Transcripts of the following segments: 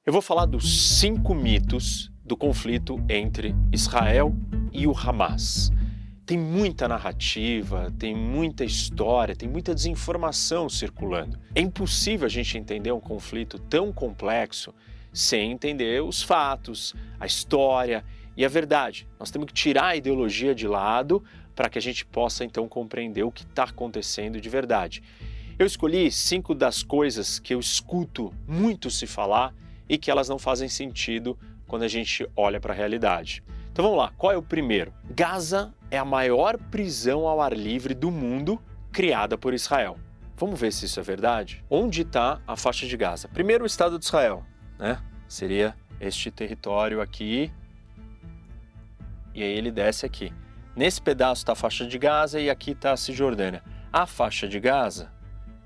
Eu vou falar dos 5 mitos do conflito entre Israel e o Hamas. Tem muita narrativa, tem muita história, tem muita desinformação circulando. É impossível a gente entender um conflito tão complexo sem entender os fatos, a história e a verdade. Nós temos que tirar a ideologia de lado para que a gente possa então compreender o que está acontecendo de verdade. Eu escolhi 5 das coisas que eu escuto muito se falar e que elas não fazem sentido quando a gente olha para a realidade. Então vamos lá, qual é o primeiro? Gaza é a maior prisão ao ar livre do mundo criada por Israel. Vamos ver se isso é verdade? Onde está a faixa de Gaza? Primeiro o Estado de Israel, né? Seria este território aqui, e aí ele desce aqui. Nesse pedaço está a faixa de Gaza e aqui está a Cisjordânia. A faixa de Gaza,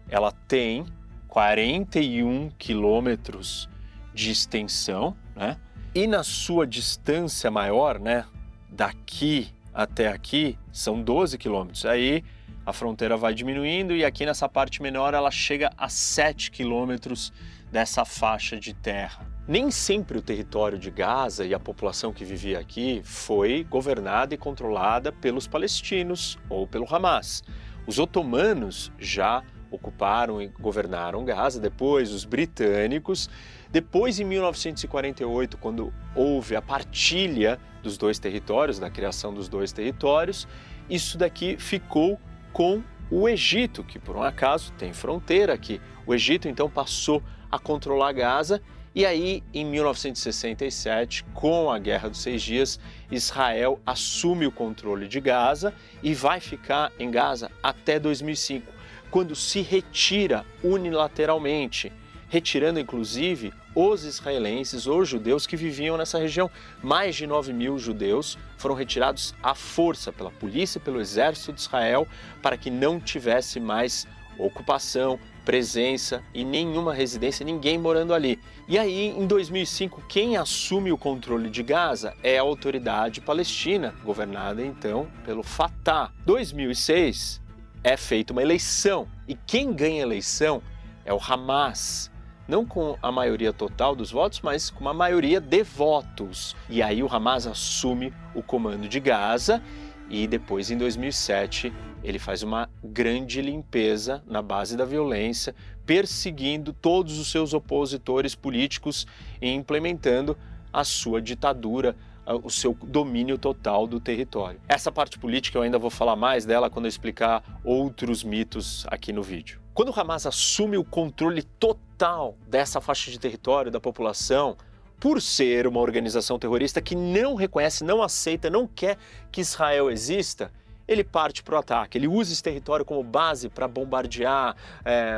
ela tem 41 quilômetros de extensão, né? E na sua distância maior, né, daqui até aqui, são 12 quilômetros. Aí a fronteira vai diminuindo e aqui nessa parte menor ela chega a 7 quilômetros dessa faixa de terra. Nem sempre o território de Gaza e a população que vivia aqui foi governada e controlada pelos palestinos ou pelo Hamas. Os otomanos já ocuparam e governaram Gaza, depois os britânicos. Depois, em 1948, quando houve a partilha dos dois territórios, da criação dos dois territórios, isso daqui ficou com o Egito, que por um acaso tem fronteira aqui. O Egito então passou a controlar Gaza e aí, em 1967, com a Guerra dos 6 Dias, Israel assume o controle de Gaza e vai ficar em Gaza até 2005, quando se retira unilateralmente, retirando inclusive os israelenses, os judeus que viviam nessa região. Mais de 9.000 judeus foram retirados à força pela polícia e pelo exército de Israel para que não tivesse mais ocupação, presença e nenhuma residência, ninguém morando ali. E aí, em 2005, quem assume o controle de Gaza é a autoridade palestina, governada então pelo Fatah. Em 2006, é feita uma eleição e quem ganha a eleição é o Hamas. Não com a maioria total dos votos, mas com uma maioria de votos. E aí o Hamas assume o comando de Gaza e depois, em 2007, ele faz uma grande limpeza na base da violência, perseguindo todos os seus opositores políticos e implementando a sua ditadura, o seu domínio total do território. Essa parte política eu ainda vou falar mais dela quando eu explicar outros mitos aqui no vídeo. Quando o Hamas assume o controle total dessa faixa de território da população, por ser uma organização terrorista que não reconhece, não aceita, não quer que Israel exista, ele parte para o ataque, ele usa esse território como base para bombardear,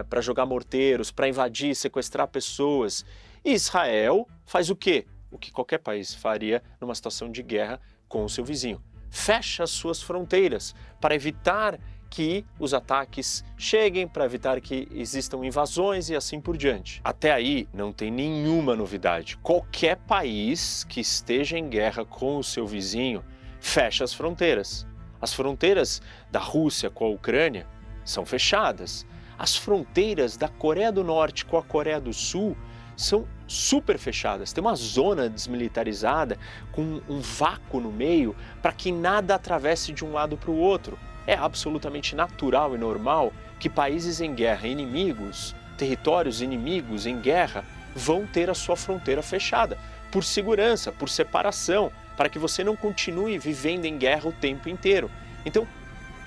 para jogar morteiros, para invadir, sequestrar pessoas. E Israel faz o quê? O que qualquer país faria numa situação de guerra com o seu vizinho. Fecha as suas fronteiras para evitar que os ataques cheguem, para evitar que existam invasões e assim por diante. Até aí não tem nenhuma novidade. Qualquer país que esteja em guerra com o seu vizinho fecha as fronteiras. As fronteiras da Rússia com a Ucrânia são fechadas. As fronteiras da Coreia do Norte com a Coreia do Sul são super fechadas. Tem uma zona desmilitarizada com um vácuo no meio para que nada atravesse de um lado para o outro. É absolutamente natural e normal que países em guerra, inimigos, territórios inimigos em guerra, vão ter a sua fronteira fechada, por segurança, por separação, para que você não continue vivendo em guerra o tempo inteiro. Então,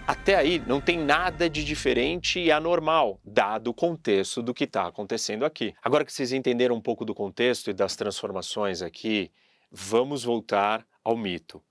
até aí não tem nada de diferente e anormal, dado o contexto do que está acontecendo aqui. Agora que vocês entenderam um pouco do contexto e das transformações aqui, vamos voltar ao mito.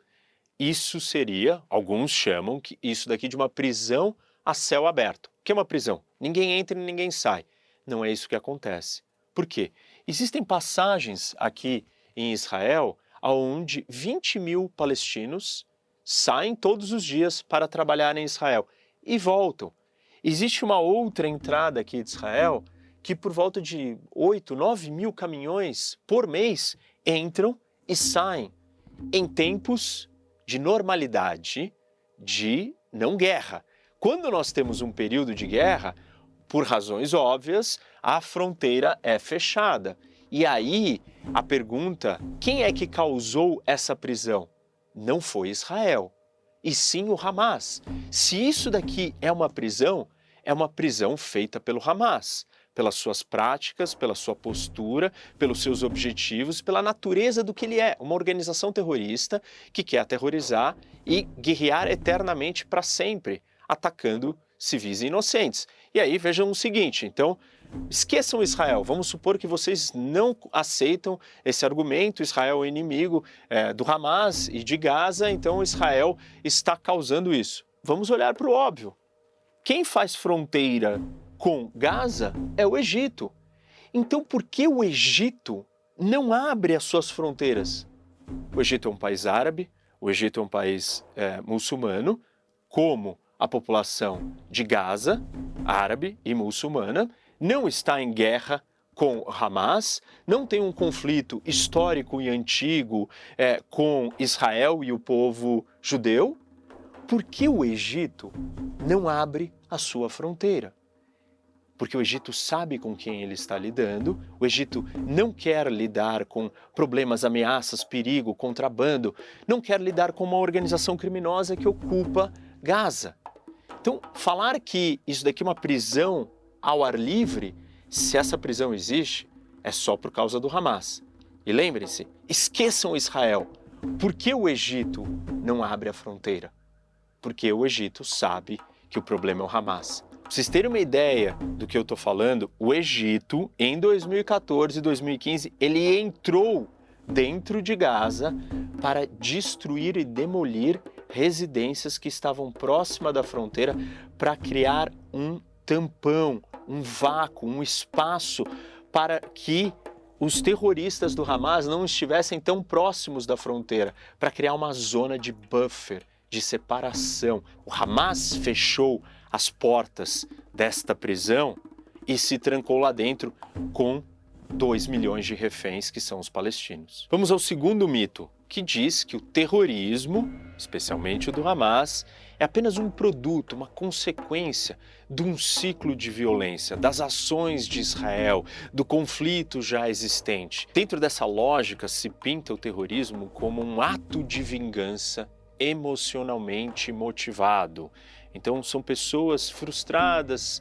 Isso seria, alguns chamam que isso daqui de uma prisão a céu aberto. O que é uma prisão? Ninguém entra e ninguém sai. Não é isso que acontece. Por quê? Existem passagens aqui em Israel onde 20.000 palestinos saem todos os dias para trabalhar em Israel e voltam. Existe uma outra entrada aqui de Israel que por volta de 8, 9 mil caminhões por mês entram e saem em tempos de normalidade, de não guerra. Quando nós temos um período de guerra, por razões óbvias, a fronteira é fechada E aí, a pergunta, quem é que causou essa prisão? Não foi Israel, e sim o Hamas. Se isso daqui é uma prisão feita pelo Hamas, pelas suas práticas, pela sua postura, pelos seus objetivos, pela natureza do que ele é, uma organização terrorista que quer aterrorizar e guerrear eternamente para sempre, atacando civis e inocentes. E aí vejam o seguinte, então, esqueçam Israel, vamos supor que vocês não aceitam esse argumento, Israel é inimigo do Hamas e de Gaza, então Israel está causando isso. Vamos olhar para o óbvio. Quem faz fronteira com Gaza é o Egito. Então por que o Egito não abre as suas fronteiras? O Egito é um país árabe, o Egito é um país muçulmano, como a população de Gaza, árabe e muçulmana, não está em guerra com Hamas, não tem um conflito histórico e antigo com Israel e o povo judeu. Por que o Egito não abre a sua fronteira? Porque o Egito sabe com quem ele está lidando, o Egito não quer lidar com problemas, ameaças, perigo, contrabando, não quer lidar com uma organização criminosa que ocupa Gaza. Então, falar que isso daqui é uma prisão ao ar livre, se essa prisão existe, é só por causa do Hamas. E lembrem-se, esqueçam Israel. Por que o Egito não abre a fronteira? Porque o Egito sabe que o problema é o Hamas. Para vocês terem uma ideia do que eu estou falando, o Egito, em 2014 e 2015, ele entrou dentro de Gaza para destruir e demolir residências que estavam próximas da fronteira para criar um tampão, um vácuo, um espaço para que os terroristas do Hamas não estivessem tão próximos da fronteira, para criar uma zona de buffer, de separação. O Hamas fechou as portas desta prisão e se trancou lá dentro com 2 milhões de reféns, que são os palestinos. Vamos ao segundo mito, que diz que o terrorismo, especialmente o do Hamas, é apenas um produto, uma consequência de um ciclo de violência, das ações de Israel, do conflito já existente. Dentro dessa lógica, se pinta o terrorismo como um ato de vingança emocionalmente motivado. Então são pessoas frustradas,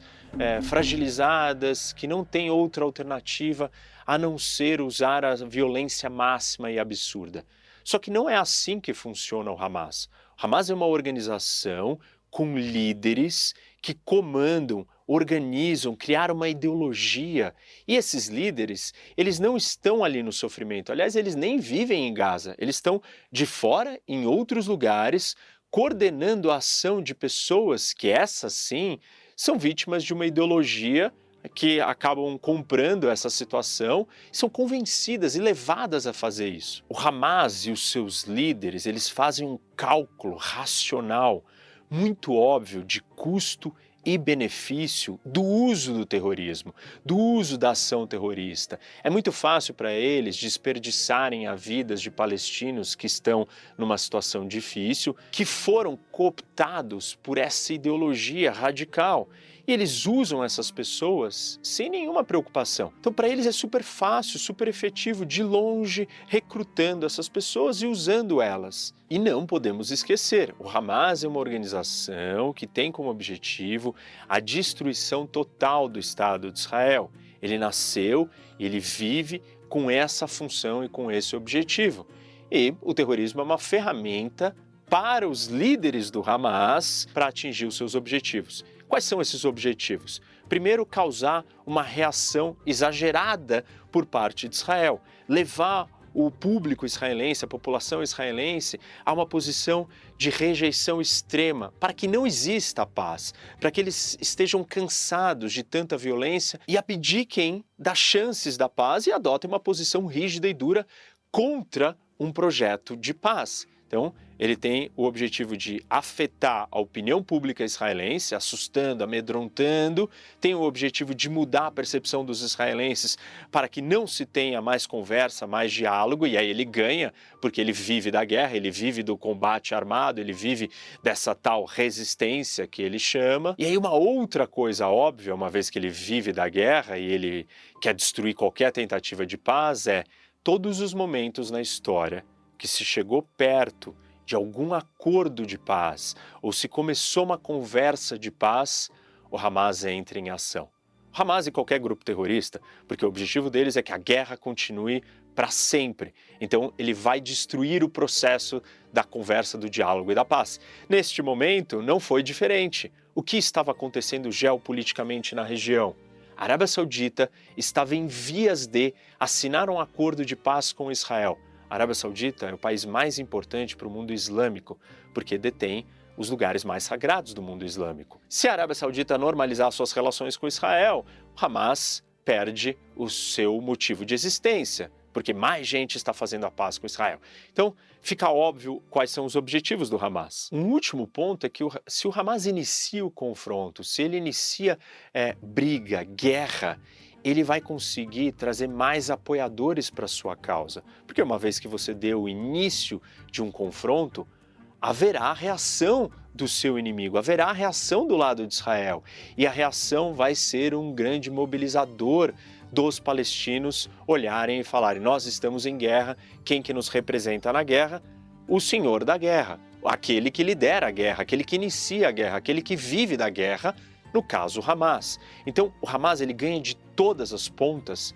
fragilizadas, que não têm outra alternativa a não ser usar a violência máxima e absurda. Só que não é assim que funciona o Hamas. O Hamas é uma organização com líderes que comandam, organizam, criaram uma ideologia. E esses líderes, eles não estão ali no sofrimento. Aliás, eles nem vivem em Gaza. Eles estão de fora, em outros lugares, coordenando a ação de pessoas que, essas sim, são vítimas de uma ideologia que acabam comprando essa situação, são convencidas e levadas a fazer isso. O Hamas e os seus líderes, eles fazem um cálculo racional muito óbvio de custo e benefício do uso do terrorismo, do uso da ação terrorista. É muito fácil para eles desperdiçarem a vidas de palestinos que estão numa situação difícil, que foram cooptados por essa ideologia radical. E eles usam essas pessoas sem nenhuma preocupação. Então, para eles é super fácil, super efetivo, de longe, recrutando essas pessoas e usando elas. E não podemos esquecer, o Hamas é uma organização que tem como objetivo a destruição total do Estado de Israel. Ele nasceu, ele vive com essa função e com esse objetivo. E o terrorismo é uma ferramenta para os líderes do Hamas para atingir os seus objetivos. Quais são esses objetivos? Primeiro, causar uma reação exagerada por parte de Israel, levar o público israelense, a população israelense, a uma posição de rejeição extrema, para que não exista a paz, para que eles estejam cansados de tanta violência e abdiquem das chances da paz e adotem uma posição rígida e dura contra um projeto de paz. Então, ele tem o objetivo de afetar a opinião pública israelense, assustando, amedrontando, tem o objetivo de mudar a percepção dos israelenses para que não se tenha mais conversa, mais diálogo, e aí ele ganha, porque ele vive da guerra, ele vive do combate armado, ele vive dessa tal resistência que ele chama. E aí uma outra coisa óbvia, uma vez que ele vive da guerra e ele quer destruir qualquer tentativa de paz, é todos os momentos na história que se chegou perto de algum acordo de paz ou se começou uma conversa de paz, o Hamas entra em ação. O Hamas e qualquer grupo terrorista, porque o objetivo deles é que a guerra continue para sempre. Então ele vai destruir o processo da conversa, do diálogo e da paz. Neste momento não foi diferente. O que estava acontecendo geopoliticamente na região? A Arábia Saudita estava em vias de assinar um acordo de paz com Israel. A Arábia Saudita é o país mais importante para o mundo islâmico, porque detém os lugares mais sagrados do mundo islâmico. Se a Arábia Saudita normalizar suas relações com Israel, o Hamas perde o seu motivo de existência, porque mais gente está fazendo a paz com Israel. Então, fica óbvio quais são os objetivos do Hamas. Um último ponto é que se o Hamas inicia o confronto, se ele inicia briga, guerra, ele vai conseguir trazer mais apoiadores para a sua causa. Porque uma vez que você deu o início de um confronto, haverá a reação do seu inimigo, haverá a reação do lado de Israel. E a reação vai ser um grande mobilizador dos palestinos olharem e falarem: nós estamos em guerra, quem que nos representa na guerra? O senhor da guerra, aquele que lidera a guerra, aquele que inicia a guerra, aquele que vive da guerra, no caso, o Hamas. Então, o Hamas ele ganha de todas as pontas,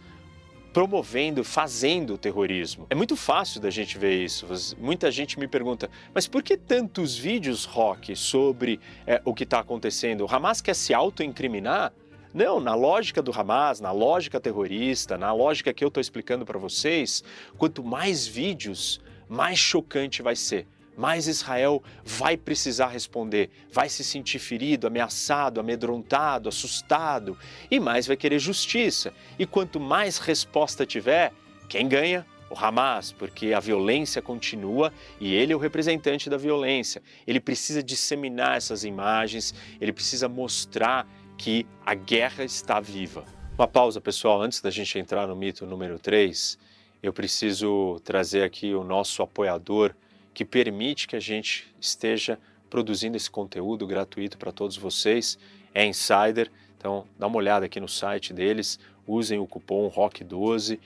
promovendo, fazendo o terrorismo. É muito fácil da gente ver isso. Muita gente me pergunta, mas por que tantos vídeos, Rock, sobre o que está acontecendo? O Hamas quer se autoincriminar? Não, na lógica do Hamas, na lógica terrorista, na lógica que eu estou explicando para vocês, quanto mais vídeos, mais chocante vai ser. Mais Israel vai precisar responder, vai se sentir ferido, ameaçado, amedrontado, assustado e mais vai querer justiça. E quanto mais resposta tiver, quem ganha? O Hamas, porque a violência continua e ele é o representante da violência. Ele precisa disseminar essas imagens, ele precisa mostrar que a guerra está viva. Uma pausa, pessoal, antes da gente entrar no mito número 3, eu preciso trazer aqui o nosso apoiador que permite que a gente esteja produzindo esse conteúdo gratuito para todos vocês, é Insider. Então dá uma olhada aqui no site deles, usem o cupom ROCK12.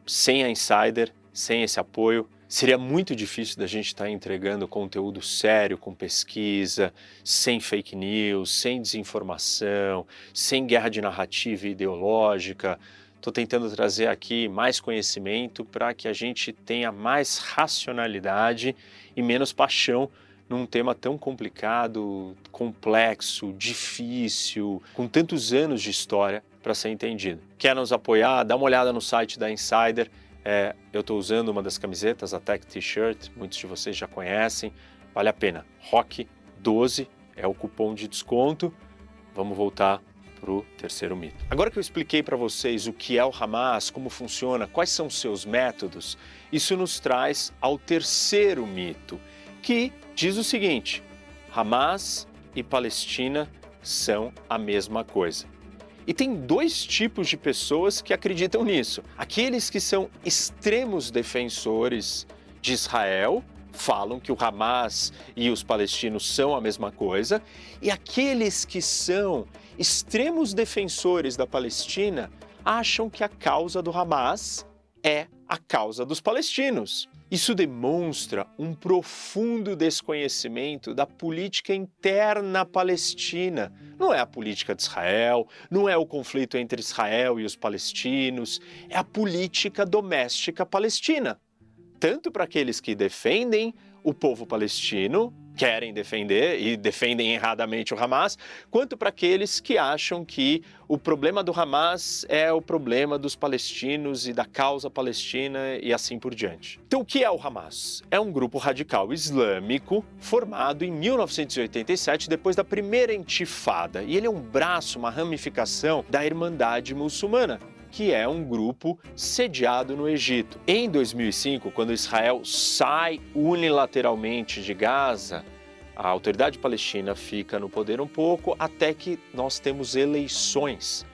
Sem a Insider, sem esse apoio, seria muito difícil da gente estar entregando conteúdo sério, com pesquisa, sem fake news, sem desinformação, sem guerra de narrativa e ideológica. Estou tentando trazer aqui mais conhecimento para que a gente tenha mais racionalidade e menos paixão num tema tão complicado, complexo, difícil, com tantos anos de história para ser entendido. Quer nos apoiar? Dá uma olhada no site da Insider. Eu estou usando uma das camisetas, a Tech T-Shirt, muitos de vocês já conhecem, vale a pena. ROCK12 é o cupom de desconto. Vamos voltar para o terceiro mito. Agora que eu expliquei para vocês o que é o Hamas, como funciona, quais são os seus métodos, isso nos traz ao terceiro mito, que diz o seguinte: Hamas e Palestina são a mesma coisa. E tem dois tipos de pessoas que acreditam nisso. Aqueles que são extremos defensores de Israel, falam que o Hamas e os palestinos são a mesma coisa, e aqueles que são extremos defensores da Palestina acham que a causa do Hamas é a causa dos palestinos. Isso demonstra um profundo desconhecimento da política interna palestina. Não é a política de Israel, não é o conflito entre Israel e os palestinos, é a política doméstica palestina. Tanto para aqueles que defendem o povo palestino, querem defender e defendem erradamente o Hamas, quanto para aqueles que acham que o problema do Hamas é o problema dos palestinos e da causa palestina e assim por diante. Então, o que é o Hamas? É um grupo radical islâmico formado em 1987, depois da primeira intifada, e ele é um braço, uma ramificação da Irmandade Muçulmana. que é um grupo sediado no Egito. Em 2005, quando Israel sai unilateralmente de Gaza, a autoridade palestina fica no poder um pouco até que nós temos eleições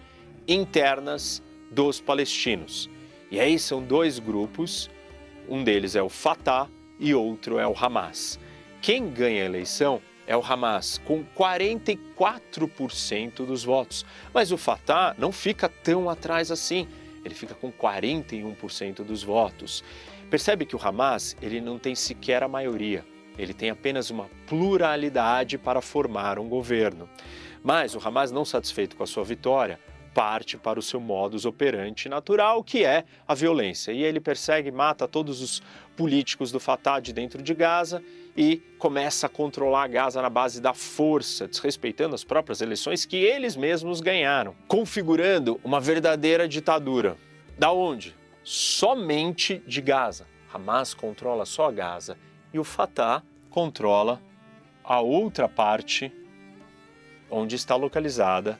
internas dos palestinos. E aí são dois grupos, um deles é o Fatah e outro é o Hamas. Quem ganha a eleição é o Hamas, com 44% dos votos. Mas o Fatah não fica tão atrás assim, ele fica com 41% dos votos. Percebe que o Hamas ele não tem sequer a maioria, ele tem apenas uma pluralidade para formar um governo. Mas o Hamas, não satisfeito com a sua vitória, parte para o seu modus operandi natural, que é a violência. E ele persegue e mata todos os políticos do Fatah de dentro de Gaza e começa a controlar Gaza na base da força, desrespeitando as próprias eleições que eles mesmos ganharam, configurando uma verdadeira ditadura. Da onde? Somente de Gaza. Hamas controla só Gaza e o Fatah controla a outra parte onde está localizada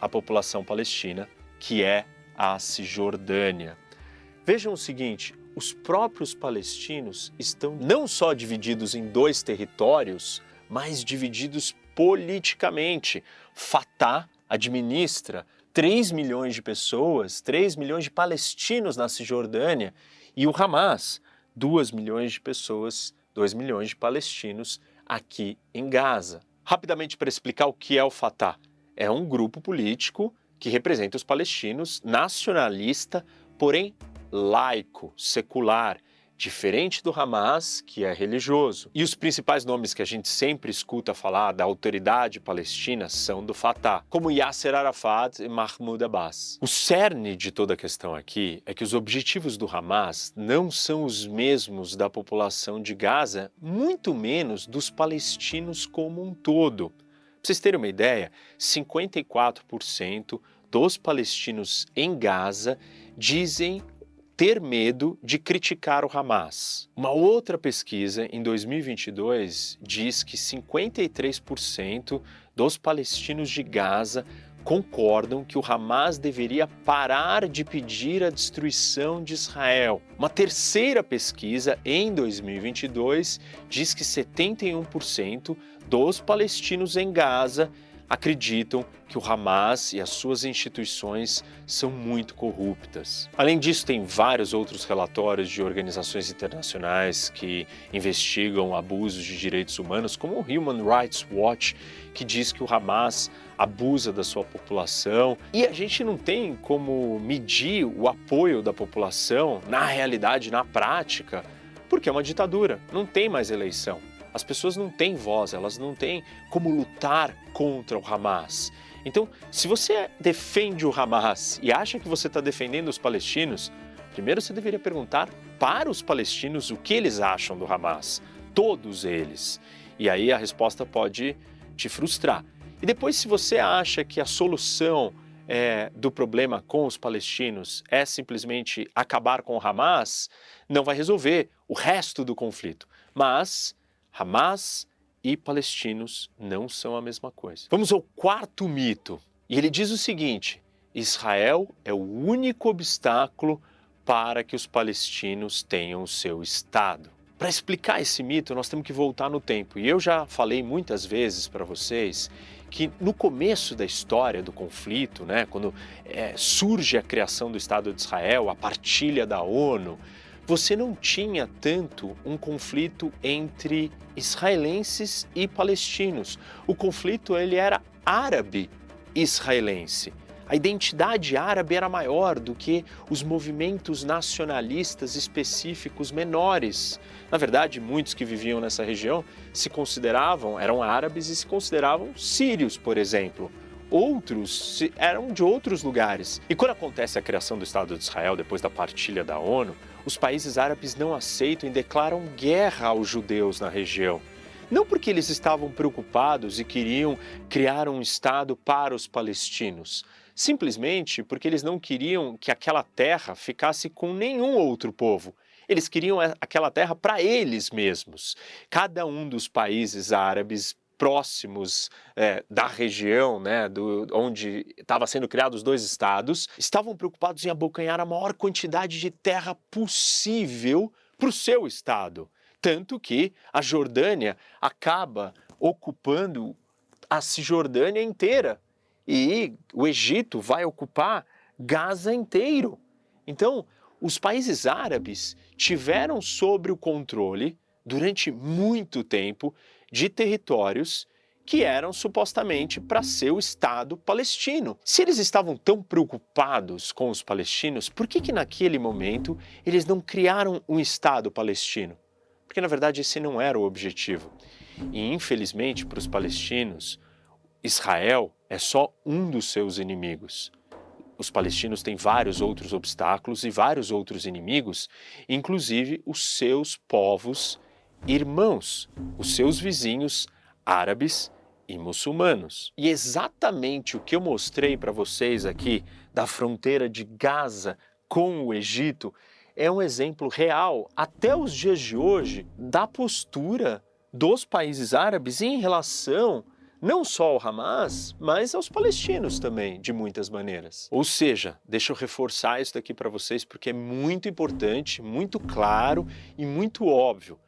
a população palestina, que é a Cisjordânia. Vejam o seguinte, os próprios palestinos estão não só divididos em dois territórios, mas divididos politicamente. Fatah administra 3 milhões de pessoas, 3 milhões de palestinos na Cisjordânia, e o Hamas, 2 milhões de pessoas, 2 milhões de palestinos aqui em Gaza. Rapidamente, para explicar o que é o Fatah. É um grupo político que representa os palestinos, nacionalista, porém laico, secular, diferente do Hamas, que é religioso. E os principais nomes que a gente sempre escuta falar da autoridade palestina são do Fatah, como Yasser Arafat e Mahmoud Abbas. O cerne de toda a questão aqui é que os objetivos do Hamas não são os mesmos da população de Gaza, muito menos dos palestinos como um todo. Para vocês terem uma ideia, 54% dos palestinos em Gaza dizem ter medo de criticar o Hamas. Uma outra pesquisa, em 2022, diz que 53% dos palestinos de Gaza concordam que o Hamas deveria parar de pedir a destruição de Israel. Uma terceira pesquisa, em 2022, diz que 71% dos palestinos em Gaza acreditam que o Hamas e as suas instituições são muito corruptas. Além disso, tem vários outros relatórios de organizações internacionais que investigam abusos de direitos humanos, como o Human Rights Watch, que diz que o Hamas abusa da sua população. E a gente não tem como medir o apoio da população na realidade, na prática, porque é uma ditadura, não tem mais eleição. As pessoas não têm voz, elas não têm como lutar contra o Hamas. Então, se você defende o Hamas e acha que você está defendendo os palestinos, primeiro você deveria perguntar para os palestinos o que eles acham do Hamas, todos eles. E aí a resposta pode te frustrar. E depois, se você acha que a solução do problema com os palestinos é simplesmente acabar com o Hamas, não vai resolver o resto do conflito. Mas Hamas e palestinos não são a mesma coisa. Vamos ao quarto mito. E ele diz o seguinte: Israel é o único obstáculo para que os palestinos tenham o seu Estado. Para explicar esse mito, nós temos que voltar no tempo. E eu já falei muitas vezes para vocês que no começo da história do conflito, quando surge a criação do Estado de Israel, a partilha da ONU, você não tinha tanto um conflito entre israelenses e palestinos. O conflito ele era árabe-israelense. A identidade árabe era maior do que os movimentos nacionalistas específicos menores. Na verdade, muitos que viviam nessa região eram árabes e se consideravam sírios, por exemplo. Outros eram de outros lugares. E quando acontece a criação do Estado de Israel, depois da partilha da ONU, os países árabes não aceitam e declaram guerra aos judeus na região. Não porque eles estavam preocupados e queriam criar um Estado para os palestinos, simplesmente porque eles não queriam que aquela terra ficasse com nenhum outro povo. Eles queriam aquela terra para eles mesmos. Cada um dos países árabes próximos da região, né, onde estavam sendo criados os dois estados, estavam preocupados em abocanhar a maior quantidade de terra possível para o seu estado. Tanto que a Jordânia acaba ocupando a Cisjordânia inteira e o Egito vai ocupar Gaza inteiro. Então, os países árabes tiveram sob o controle, durante muito tempo, de territórios que eram supostamente para ser o Estado palestino. Se eles estavam tão preocupados com os palestinos, por que naquele momento eles não criaram um Estado palestino? Porque, na verdade, esse não era o objetivo. E, infelizmente, para os palestinos, Israel é só um dos seus inimigos. Os palestinos têm vários outros obstáculos e vários outros inimigos, inclusive os seus povos irmãos, os seus vizinhos árabes e muçulmanos. E exatamente o que eu mostrei para vocês aqui da fronteira de Gaza com o Egito é um exemplo real, até os dias de hoje, da postura dos países árabes em relação não só ao Hamas, mas aos palestinos também, de muitas maneiras. Ou seja, deixa eu reforçar isso daqui para vocês porque é muito importante, muito claro e muito óbvio.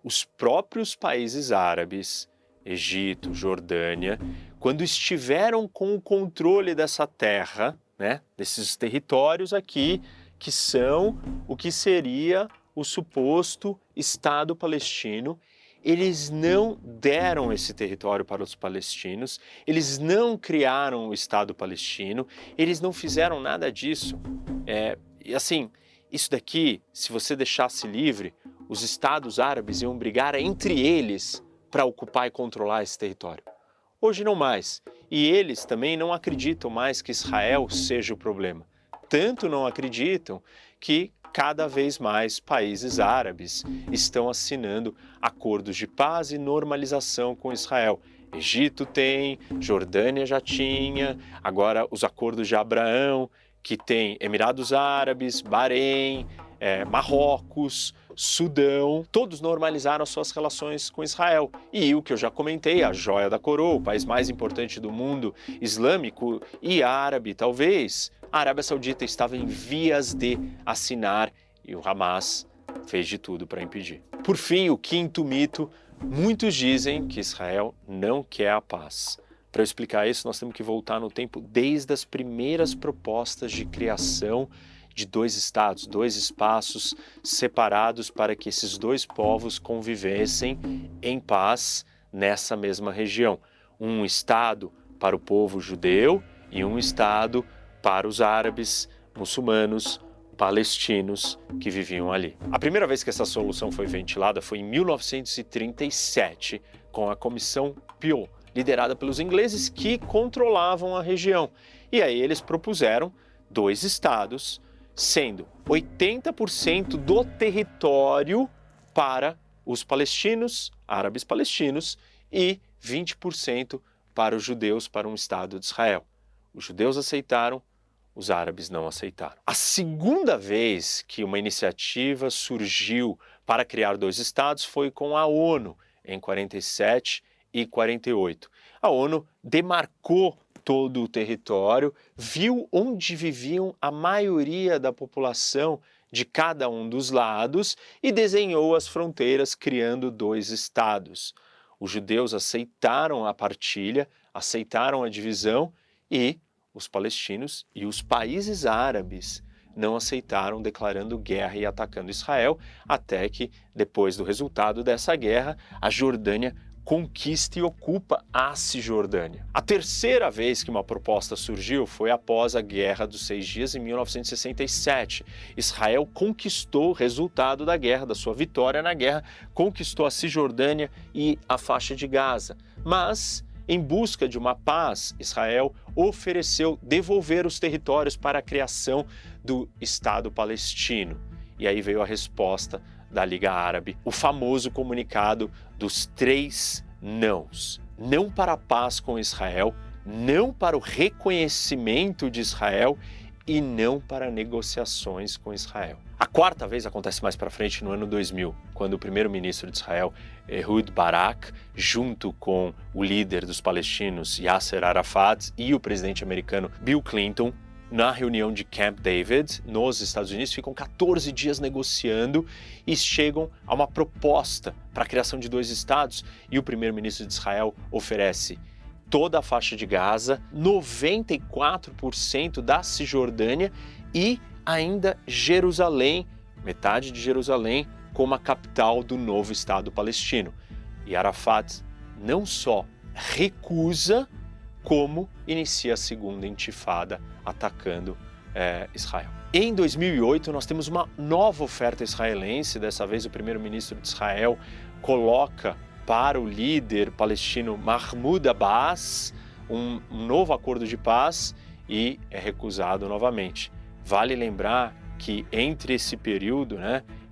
Os próprios países árabes, Egito, Jordânia, quando estiveram com o controle dessa terra, né, desses territórios aqui, que são o que seria o suposto Estado palestino, eles não deram esse território para os palestinos, eles não criaram o Estado palestino, eles não fizeram nada disso. E assim, isso daqui, se você deixasse livre, os estados árabes iam brigar entre eles para ocupar e controlar esse território. Hoje não mais. E eles também não acreditam mais que Israel seja o problema. Tanto não acreditam que cada vez mais países árabes estão assinando acordos de paz e normalização com Israel. Egito tem, Jordânia já tinha, agora os acordos de Abraão, que tem Emirados Árabes, Bahrein, Marrocos, Sudão, todos normalizaram suas relações com Israel. E o que eu já comentei, a joia da coroa, o país mais importante do mundo islâmico e árabe, talvez, a Arábia Saudita estava em vias de assinar e o Hamas fez de tudo para impedir. Por fim, o quinto mito, muitos dizem que Israel não quer a paz. Para eu explicar isso, nós temos que voltar no tempo desde as primeiras propostas de criação de dois estados, dois espaços separados para que esses dois povos convivessem em paz nessa mesma região. Um estado para o povo judeu e um estado para os árabes, muçulmanos, palestinos que viviam ali. A primeira vez que essa solução foi ventilada foi em 1937, com a Comissão Peel, liderada pelos ingleses que controlavam a região. E aí eles propuseram dois estados, sendo 80% do território para os palestinos, árabes palestinos, e 20% para os judeus, para um Estado de Israel. Os judeus aceitaram, os árabes não aceitaram. A segunda vez que uma iniciativa surgiu para criar dois estados foi com a ONU, em 47 e 48. A ONU demarcou todo o território, viu onde viviam a maioria da população de cada um dos lados e desenhou as fronteiras, criando dois estados. Os judeus aceitaram a partilha, aceitaram a divisão e os palestinos e os países árabes não aceitaram, declarando guerra e atacando Israel, até que, depois do resultado dessa guerra, a Jordânia conquista e ocupa a Cisjordânia. A terceira vez que uma proposta surgiu foi após a Guerra dos 6 Dias, em 1967. Israel conquistou o resultado da guerra, da sua vitória na guerra, conquistou a Cisjordânia e a faixa de Gaza. Mas, em busca de uma paz, Israel ofereceu devolver os territórios para a criação do Estado palestino. E aí veio a resposta da Liga Árabe, o famoso comunicado dos 3 nãos. Não para a paz com Israel, não para o reconhecimento de Israel e não para negociações com Israel. A quarta vez acontece mais para frente no ano 2000, quando o primeiro-ministro de Israel, Ehud Barak, junto com o líder dos palestinos, Yasser Arafat, e o presidente americano Bill Clinton, na reunião de Camp David, nos Estados Unidos, ficam 14 dias negociando e chegam a uma proposta para a criação de 2 estados, e o primeiro-ministro de Israel oferece toda a faixa de Gaza, 94% da Cisjordânia e ainda Jerusalém, metade de Jerusalém, como a capital do novo Estado palestino. E Arafat não só recusa, como inicia a segunda intifada atacando Israel. Em 2008, nós temos uma nova oferta israelense, dessa vez o primeiro-ministro de Israel coloca para o líder palestino Mahmoud Abbas um novo acordo de paz e é recusado novamente. Vale lembrar que entre esse período,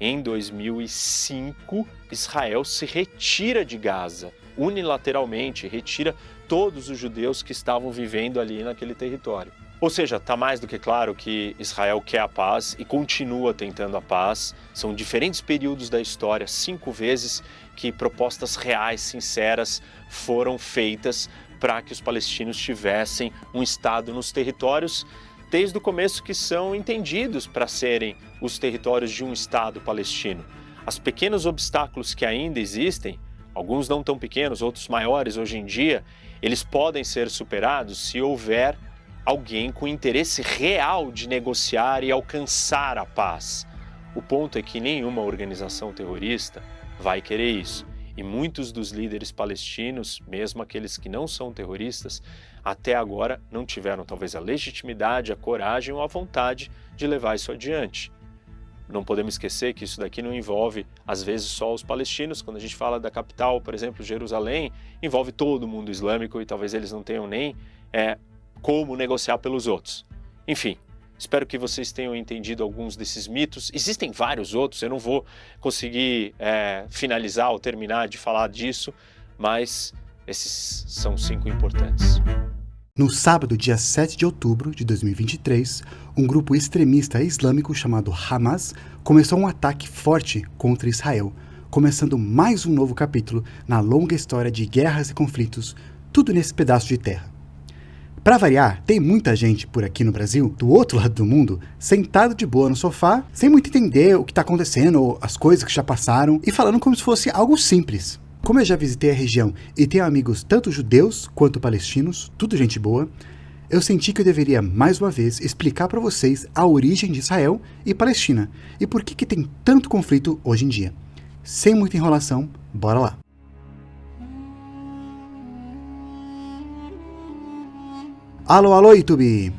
em 2005, Israel se retira de Gaza unilateralmente, retira todos os judeus que estavam vivendo ali naquele território. Ou seja, está mais do que claro que Israel quer a paz e continua tentando a paz. São diferentes períodos da história, 5 vezes que propostas reais, sinceras, foram feitas para que os palestinos tivessem um Estado nos territórios, desde o começo que são entendidos para serem os territórios de um Estado palestino. Os pequenos obstáculos que ainda existem, alguns não tão pequenos, outros maiores hoje em dia, eles podem ser superados se houver alguém com interesse real de negociar e alcançar a paz. O ponto é que nenhuma organização terrorista vai querer isso. E muitos dos líderes palestinos, mesmo aqueles que não são terroristas, até agora não tiveram talvez a legitimidade, a coragem ou a vontade de levar isso adiante. Não podemos esquecer que isso daqui não envolve, às vezes, só os palestinos. Quando a gente fala da capital, por exemplo, Jerusalém, envolve todo o mundo islâmico e talvez eles não tenham nem como negociar pelos outros. Enfim, espero que vocês tenham entendido alguns desses mitos. Existem vários outros, eu não vou conseguir finalizar ou terminar de falar disso, mas esses são 5 importantes. No sábado, dia 7 de outubro de 2023, um grupo extremista islâmico chamado Hamas começou um ataque forte contra Israel, começando mais um novo capítulo na longa história de guerras e conflitos, tudo nesse pedaço de terra. Para variar, tem muita gente por aqui no Brasil, do outro lado do mundo, sentado de boa no sofá, sem muito entender o que está acontecendo, ou as coisas que já passaram, e falando como se fosse algo simples. Como eu já visitei a região e tenho amigos tanto judeus quanto palestinos, tudo gente boa, eu senti que eu deveria, mais uma vez, explicar para vocês a origem de Israel e Palestina, e por que tem tanto conflito hoje em dia. Sem muita enrolação, bora lá! Alô, alô, YouTube!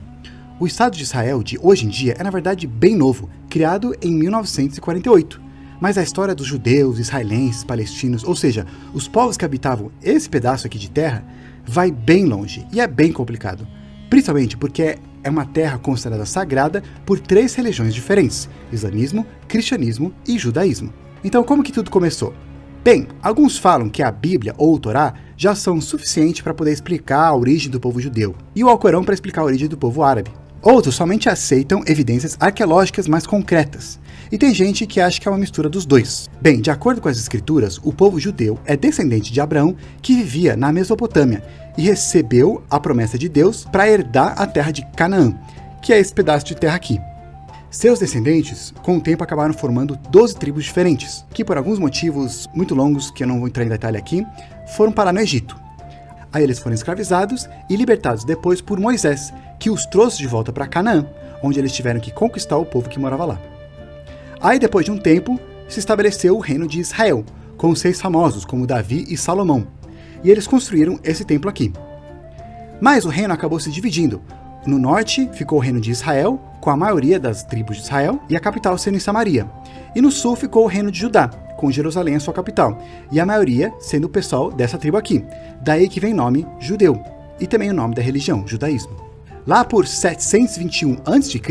O Estado de Israel de hoje em dia é, na verdade, bem novo, criado em 1948. Mas a história dos judeus, israelenses, palestinos, ou seja, os povos que habitavam esse pedaço aqui de terra, vai bem longe e é bem complicado. Principalmente porque é uma terra considerada sagrada por 3 religiões diferentes: islamismo, cristianismo e judaísmo. Então, como que tudo começou? Bem, alguns falam que a Bíblia ou o Torá já são suficientes para poder explicar a origem do povo judeu, e o Alcorão para explicar a origem do povo árabe. Outros somente aceitam evidências arqueológicas mais concretas, e tem gente que acha que é uma mistura dos dois. Bem, de acordo com as escrituras, o povo judeu é descendente de Abraão, que vivia na Mesopotâmia, e recebeu a promessa de Deus para herdar a terra de Canaã, que é esse pedaço de terra aqui. Seus descendentes, com o tempo, acabaram formando 12 tribos diferentes, que por alguns motivos muito longos, que eu não vou entrar em detalhe aqui, foram parar no Egito. Aí eles foram escravizados e libertados depois por Moisés, que os trouxe de volta para Canaã, onde eles tiveram que conquistar o povo que morava lá. Aí depois de um tempo, se estabeleceu o reino de Israel, com 6 famosos, como Davi e Salomão, e eles construíram esse templo aqui. Mas o reino acabou se dividindo. No norte ficou o reino de Israel, com a maioria das tribos de Israel, e a capital sendo em Samaria. E no sul ficou o reino de Judá, com Jerusalém a sua capital, e a maioria sendo o pessoal dessa tribo aqui. Daí que vem o nome judeu, e também o nome da religião, judaísmo. Lá por 721 a.C.,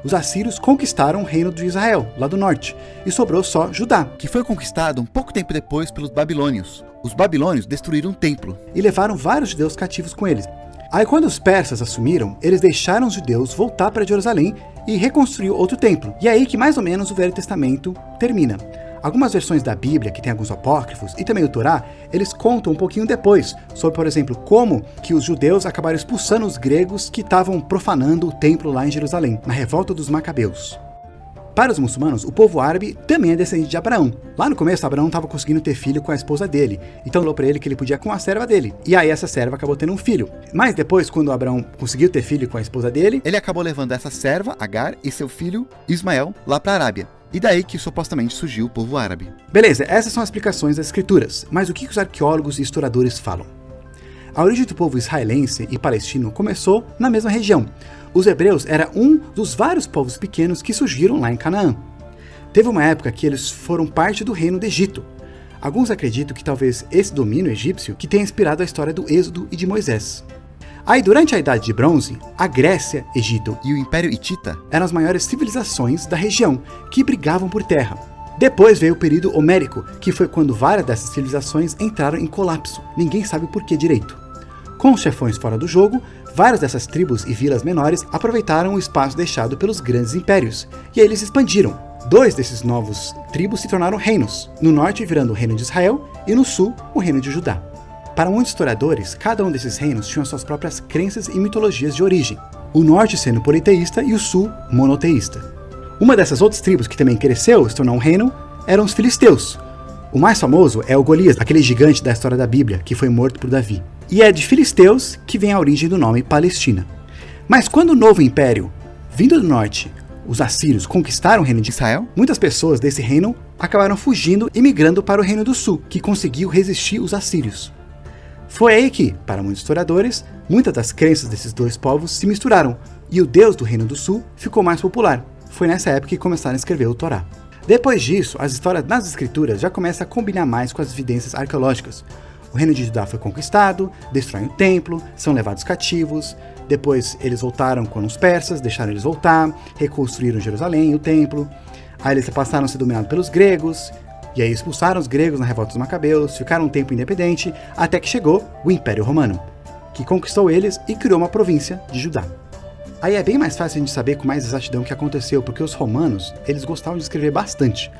os assírios conquistaram o reino de Israel, lá do norte, e sobrou só Judá, que foi conquistado um pouco tempo depois pelos babilônios. Os babilônios destruíram o templo e levaram vários judeus cativos com eles. Aí quando os persas assumiram, eles deixaram os judeus voltar para Jerusalém e reconstruir outro templo. E é aí que mais ou menos o Velho Testamento termina. Algumas versões da Bíblia, que tem alguns apócrifos, e também o Torá, eles contam um pouquinho depois, sobre, por exemplo, como que os judeus acabaram expulsando os gregos que estavam profanando o templo lá em Jerusalém, na revolta dos Macabeus. Para os muçulmanos, o povo árabe também é descendente de Abraão. Lá no começo, Abraão estava conseguindo ter filho com a esposa dele, então falou para ele que ele podia com a serva dele. E aí essa serva acabou tendo um filho. Mas depois, quando Abraão conseguiu ter filho com a esposa dele, ele acabou levando essa serva, Agar, e seu filho, Ismael, lá para a Arábia. E daí que supostamente surgiu o povo árabe. Beleza, essas são as explicações das escrituras, mas o que os arqueólogos e historiadores falam? A origem do povo israelense e palestino começou na mesma região. Os hebreus eram um dos vários povos pequenos que surgiram lá em Canaã. Teve uma época que eles foram parte do reino do Egito. Alguns acreditam que talvez esse domínio egípcio que tenha inspirado a história do Êxodo e de Moisés. Aí, durante a Idade de Bronze, a Grécia, Egito e o Império Hitita eram as maiores civilizações da região, que brigavam por terra. Depois veio o período Homérico, que foi quando várias dessas civilizações entraram em colapso. Ninguém sabe o porquê direito. Com os chefões fora do jogo, várias dessas tribos e vilas menores aproveitaram o espaço deixado pelos grandes impérios, e aí eles expandiram. 2 desses novos tribos se tornaram reinos, no norte virando o reino de Israel e no sul o reino de Judá. Para muitos historiadores, cada um desses reinos tinha suas próprias crenças e mitologias de origem, o norte sendo politeísta e o sul monoteísta. Uma dessas outras tribos que também cresceu e se tornou um reino eram os filisteus. O mais famoso é o Golias, aquele gigante da história da Bíblia, que foi morto por Davi. E é de filisteus que vem a origem do nome Palestina. Mas quando o novo império, vindo do norte, os assírios conquistaram o reino de Israel, muitas pessoas desse reino acabaram fugindo e migrando para o reino do sul, que conseguiu resistir os assírios. Foi aí que, para muitos historiadores, muitas das crenças desses 2 povos se misturaram, e o Deus do Reino do Sul ficou mais popular. Foi nessa época que começaram a escrever o Torá. Depois disso, as histórias nas escrituras já começam a combinar mais com as evidências arqueológicas. O reino de Judá foi conquistado, destroem o templo, são levados cativos, depois eles voltaram com os persas, deixaram eles voltar, reconstruíram Jerusalém, o templo, aí eles passaram a ser dominados pelos gregos, e aí expulsaram os gregos na revolta dos Macabeus, ficaram um tempo independente, até que chegou o Império Romano, que conquistou eles e criou uma província de Judá. Aí é bem mais fácil a gente saber com mais exatidão o que aconteceu, porque os romanos, eles gostavam de escrever bastante.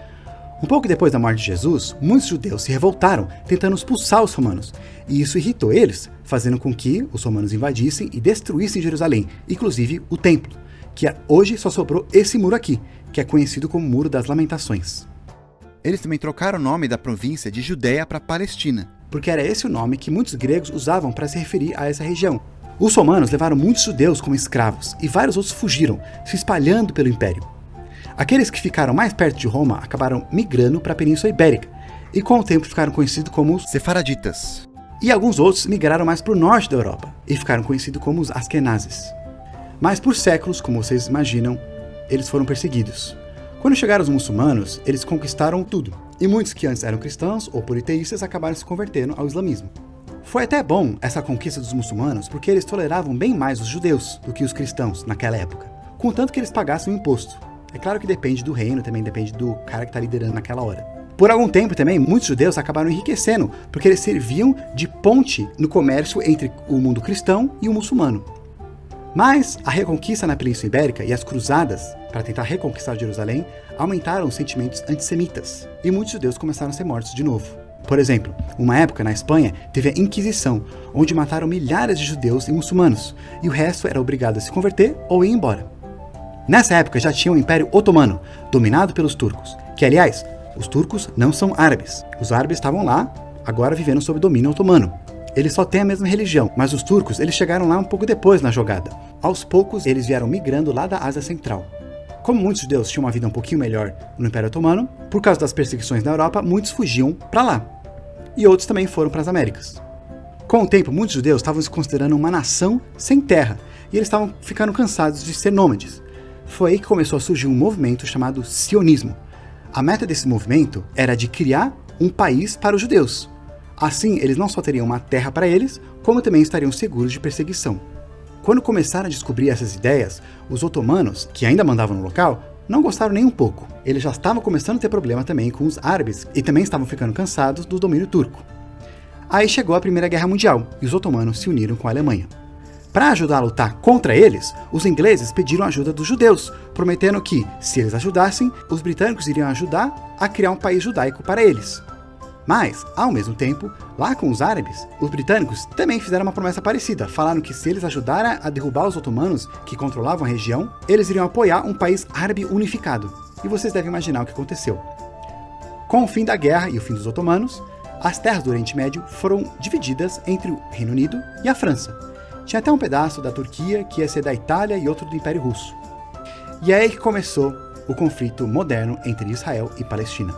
Um pouco depois da morte de Jesus, muitos judeus se revoltaram, tentando expulsar os romanos, e isso irritou eles, fazendo com que os romanos invadissem e destruíssem Jerusalém, inclusive o templo, que hoje só sobrou esse muro aqui, que é conhecido como Muro das Lamentações. Eles também trocaram o nome da província de Judéia para Palestina, porque era esse o nome que muitos gregos usavam para se referir a essa região. Os romanos levaram muitos judeus como escravos, e vários outros fugiram, se espalhando pelo império. Aqueles que ficaram mais perto de Roma acabaram migrando para a Península Ibérica, e com o tempo ficaram conhecidos como os Sefaraditas. E alguns outros migraram mais para o norte da Europa, e ficaram conhecidos como os Askenazes. Mas por séculos, como vocês imaginam, eles foram perseguidos. Quando chegaram os muçulmanos, eles conquistaram tudo, e muitos que antes eram cristãos ou politeístas acabaram se convertendo ao islamismo. Foi até bom essa conquista dos muçulmanos porque eles toleravam bem mais os judeus do que os cristãos naquela época, contanto que eles pagassem o imposto. É claro que depende do reino, também depende do cara que está liderando naquela hora. Por algum tempo também, muitos judeus acabaram enriquecendo, porque eles serviam de ponte no comércio entre o mundo cristão e o muçulmano. Mas a reconquista na Península Ibérica e as cruzadas para tentar reconquistar Jerusalém aumentaram os sentimentos antissemitas, e muitos judeus começaram a ser mortos de novo. Por exemplo, uma época na Espanha teve a Inquisição, onde mataram milhares de judeus e muçulmanos, e o resto era obrigado a se converter ou ir embora. Nessa época já tinha o Império Otomano, dominado pelos turcos, que aliás, os turcos não são árabes. Os árabes estavam lá, agora vivendo sob domínio otomano. Eles só têm a mesma religião, mas os turcos eles chegaram lá um pouco depois na jogada. Aos poucos, eles vieram migrando lá da Ásia Central. Como muitos judeus tinham uma vida um pouquinho melhor no Império Otomano, por causa das perseguições na Europa, muitos fugiam para lá. E outros também foram para as Américas. Com o tempo, muitos judeus estavam se considerando uma nação sem terra, e eles estavam ficando cansados de ser nômades. Foi aí que começou a surgir um movimento chamado sionismo. A meta desse movimento era de criar um país para os judeus. Assim, eles não só teriam uma terra para eles, como também estariam seguros de perseguição. Quando começaram a descobrir essas ideias, os otomanos, que ainda mandavam no local, não gostaram nem um pouco. Eles já estavam começando a ter problema também com os árabes e também estavam ficando cansados do domínio turco. Aí chegou a Primeira Guerra Mundial e os otomanos se uniram com a Alemanha. Para ajudar a lutar contra eles, os ingleses pediram ajuda dos judeus, prometendo que, se eles ajudassem, os britânicos iriam ajudar a criar um país judaico para eles. Mas, ao mesmo tempo, lá com os árabes, os britânicos também fizeram uma promessa parecida, falando que se eles ajudarem a derrubar os otomanos que controlavam a região, eles iriam apoiar um país árabe unificado. E vocês devem imaginar o que aconteceu. Com o fim da guerra e o fim dos otomanos, as terras do Oriente Médio foram divididas entre o Reino Unido e a França. Tinha até um pedaço da Turquia que ia ser da Itália e outro do Império Russo. E é aí que começou o conflito moderno entre Israel e Palestina.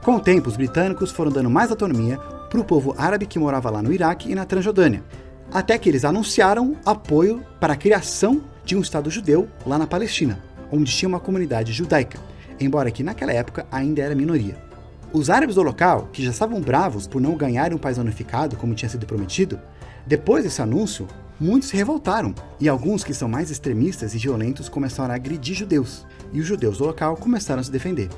Com o tempo, os britânicos foram dando mais autonomia para o povo árabe que morava lá no Iraque e na Transjordânia, até que eles anunciaram apoio para a criação de um Estado judeu lá na Palestina, onde tinha uma comunidade judaica, embora que naquela época ainda era minoria. Os árabes do local, que já estavam bravos por não ganharem um país unificado como tinha sido prometido, depois desse anúncio, muitos se revoltaram, e alguns que são mais extremistas e violentos começaram a agredir judeus, e os judeus do local começaram a se defender.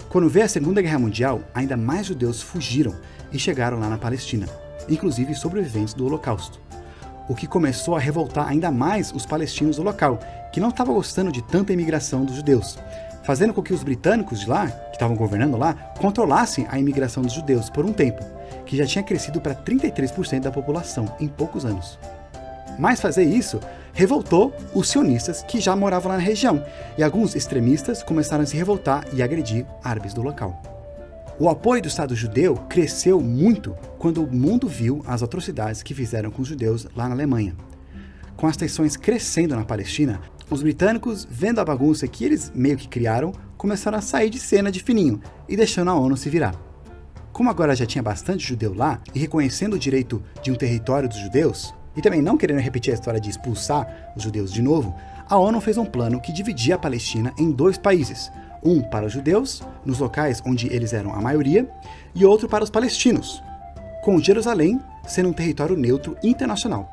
Quando veio a Segunda Guerra Mundial, ainda mais judeus fugiram e chegaram lá na Palestina, inclusive sobreviventes do Holocausto, o que começou a revoltar ainda mais os palestinos do local, que não estavam gostando de tanta imigração dos judeus, fazendo com que os britânicos de lá, que estavam governando lá, controlassem a imigração dos judeus por um tempo, que já tinha crescido para 33% da população em poucos anos. Mas fazer isso revoltou os sionistas que já moravam lá na região, e alguns extremistas começaram a se revoltar e agredir árabes do local. O apoio do Estado judeu cresceu muito quando o mundo viu as atrocidades que fizeram com os judeus lá na Alemanha. Com as tensões crescendo na Palestina, os britânicos, vendo a bagunça que eles meio que criaram, começaram a sair de cena de fininho e deixando a ONU se virar. Como agora já tinha bastante judeu lá, e reconhecendo o direito de um território dos judeus, e também não querendo repetir a história de expulsar os judeus de novo, a ONU fez um plano que dividia a Palestina em dois países, um para os judeus, nos locais onde eles eram a maioria, e outro para os palestinos, com Jerusalém sendo um território neutro internacional.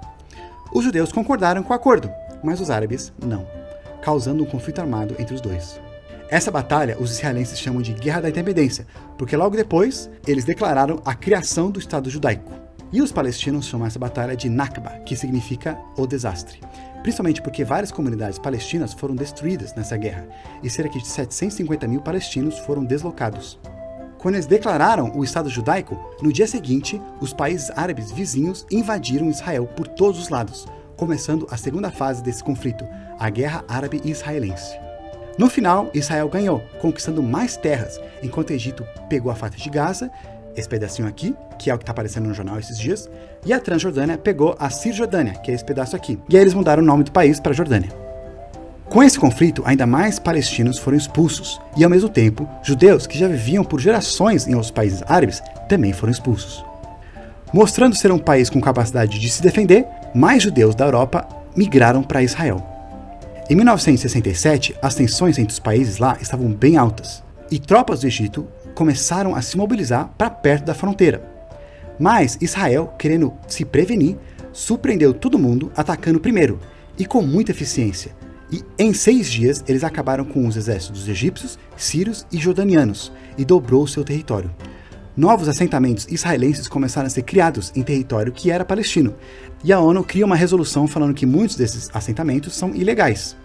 Os judeus concordaram com o acordo, mas os árabes não, causando um conflito armado entre os dois. Essa batalha os israelenses chamam de Guerra da Independência, porque logo depois eles declararam a criação do Estado judaico. E os palestinos chamam essa batalha de Nakba, que significa o desastre, principalmente porque várias comunidades palestinas foram destruídas nessa guerra, e cerca de 750 mil palestinos foram deslocados. Quando eles declararam o Estado judaico, no dia seguinte, os países árabes vizinhos invadiram Israel por todos os lados, começando a segunda fase desse conflito, a Guerra Árabe-Israelense. No final, Israel ganhou, conquistando mais terras, enquanto o Egito pegou a faixa de Gaza, esse pedacinho aqui, que é o que está aparecendo no jornal esses dias, e a Transjordânia pegou a Cisjordânia, que é esse pedaço aqui. E aí eles mudaram o nome do país para Jordânia. Com esse conflito, ainda mais palestinos foram expulsos, e ao mesmo tempo, judeus que já viviam por gerações em outros países árabes também foram expulsos. Mostrando ser um país com capacidade de se defender, mais judeus da Europa migraram para Israel. Em 1967, as tensões entre os países lá estavam bem altas, e tropas do Egito começaram a se mobilizar para perto da fronteira. Mas Israel, querendo se prevenir, surpreendeu todo mundo atacando primeiro, e com muita eficiência. E em 6 dias eles acabaram com os exércitos egípcios, sírios e jordanianos, e dobrou seu território. Novos assentamentos israelenses começaram a ser criados em território que era palestino, e a ONU cria uma resolução falando que muitos desses assentamentos são ilegais.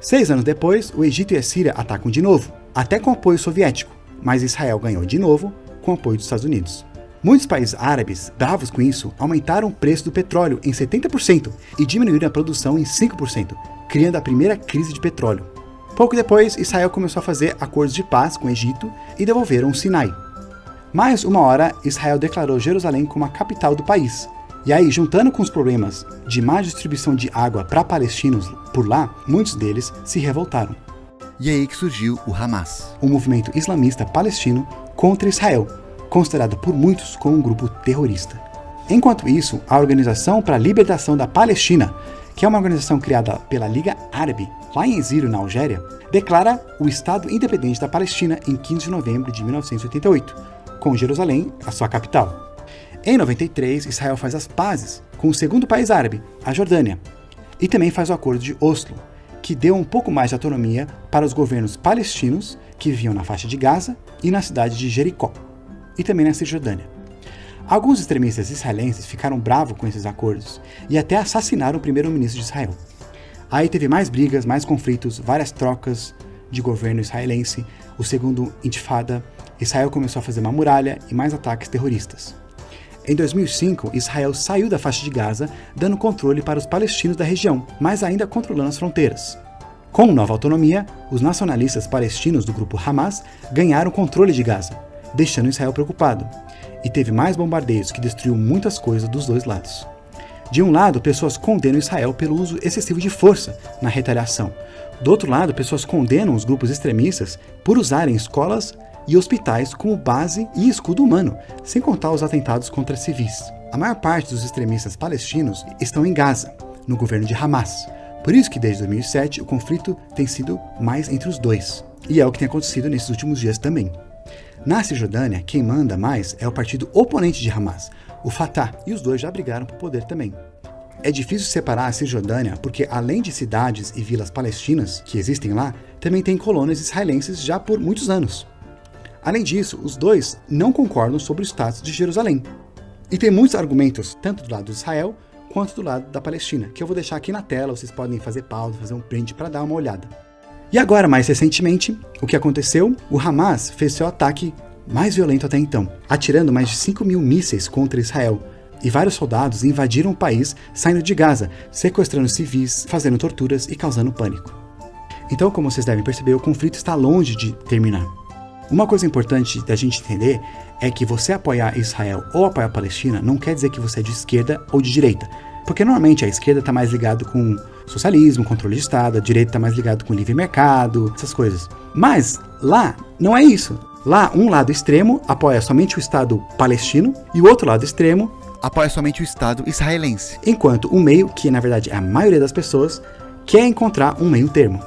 6 anos depois, o Egito e a Síria atacam de novo, até com apoio soviético, mas Israel ganhou de novo com apoio dos Estados Unidos. Muitos países árabes, bravos com isso, aumentaram o preço do petróleo em 70% e diminuíram a produção em 5%, criando a primeira crise de petróleo. Pouco depois, Israel começou a fazer acordos de paz com o Egito e devolveram o Sinai. Mais uma hora, Israel declarou Jerusalém como a capital do país. E aí, juntando com os problemas de má distribuição de água para palestinos por lá, muitos deles se revoltaram. E é aí que surgiu o Hamas, um movimento islamista palestino contra Israel, considerado por muitos como um grupo terrorista. Enquanto isso, a Organização para a Libertação da Palestina, que é uma organização criada pela Liga Árabe, lá em Exílio, na Algéria, declara o Estado independente da Palestina em 15 de novembro de 1988, com Jerusalém, a sua capital. Em 93, Israel faz as pazes com o segundo país árabe, a Jordânia, e também faz o Acordo de Oslo, que deu um pouco mais de autonomia para os governos palestinos que viviam na faixa de Gaza e na cidade de Jericó, e também na Cisjordânia. Alguns extremistas israelenses ficaram bravos com esses acordos e até assassinaram o primeiro-ministro de Israel. Aí teve mais brigas, mais conflitos, várias trocas de governo israelense, o segundo intifada, Israel começou a fazer uma muralha e mais ataques terroristas. Em 2005, Israel saiu da faixa de Gaza, dando controle para os palestinos da região, mas ainda controlando as fronteiras. Com nova autonomia, os nacionalistas palestinos do grupo Hamas ganharam controle de Gaza, deixando Israel preocupado, e teve mais bombardeios que destruiu muitas coisas dos dois lados. De um lado, pessoas condenam Israel pelo uso excessivo de força na retaliação. Do outro lado, pessoas condenam os grupos extremistas por usarem escolas e hospitais como base e escudo humano, sem contar os atentados contra civis. A maior parte dos extremistas palestinos estão em Gaza, no governo de Hamas. Por isso que desde 2007 o conflito tem sido mais entre os dois. E é o que tem acontecido nesses últimos dias também. Na Cisjordânia, quem manda mais é o partido oponente de Hamas, o Fatah, e os dois já brigaram por poder também. É difícil separar a Cisjordânia porque, além de cidades e vilas palestinas que existem lá, também tem colônias israelenses já por muitos anos. Além disso, os dois não concordam sobre o status de Jerusalém. E tem muitos argumentos, tanto do lado de Israel quanto do lado da Palestina, que eu vou deixar aqui na tela, vocês podem fazer pausa, fazer um print para dar uma olhada. E agora, mais recentemente, o que aconteceu? O Hamas fez seu ataque mais violento até então, atirando mais de 5.000 mísseis contra Israel, e vários soldados invadiram o país saindo de Gaza, sequestrando civis, fazendo torturas e causando pânico. Então, como vocês devem perceber, o conflito está longe de terminar. Uma coisa importante da gente entender é que você apoiar Israel ou apoiar a Palestina não quer dizer que você é de esquerda ou de direita, porque normalmente a esquerda está mais ligado com socialismo, controle de Estado, a direita está mais ligado com livre mercado, essas coisas. Mas lá não é isso. Lá um lado extremo apoia somente o Estado palestino e o outro lado extremo apoia somente o Estado israelense. Enquanto o meio, que na verdade é a maioria das pessoas, quer encontrar um meio termo.